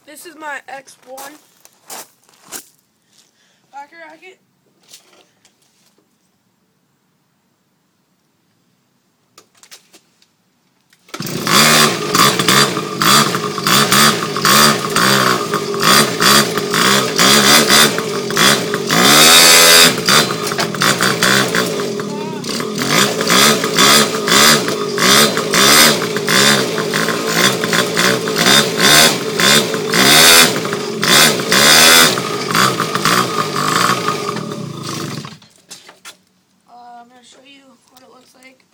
This is my X1 pocket rocket. I'm going to show you what it looks like.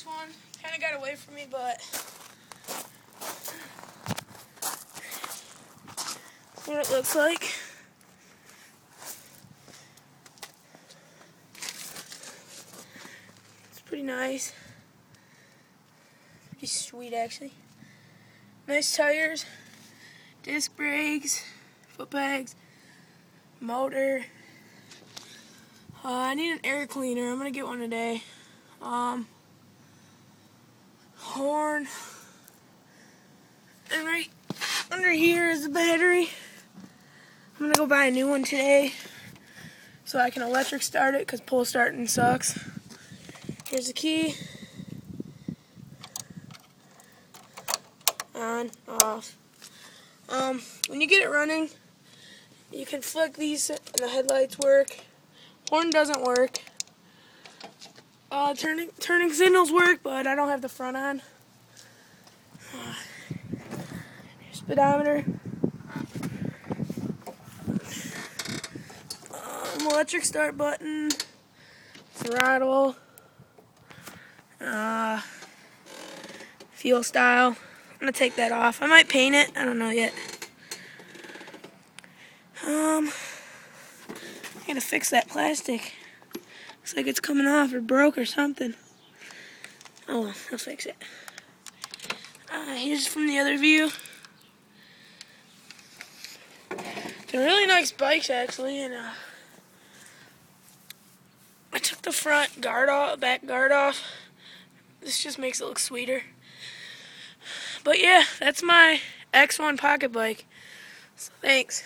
One kind of got away from me, but that's what it looks like. It's pretty nice. Pretty sweet, actually. Nice tires, disc brakes, foot pegs, motor. I need an air cleaner. I'm gonna get one today. Horn, and right under here is the battery. I'm gonna go buy a new one today so I can electric start it, because pull starting sucks. Here's the key. On, off. When you get it running, you can flick these and the headlights work. Horn doesn't work. Turning signals work, but I don't have the front on. Speedometer. Electric start button. Throttle. Fuel style. I'm gonna take that off. I might paint it. I don't know yet. I gotta fix that plastic. Looks like it's coming off or broke or something. Oh well, I'll fix it. Here's from the other view. They're really nice bikes, actually, and I took the front guard off, back guard off. This just makes it look sweeter. But yeah, that's my X1 pocket bike. So thanks.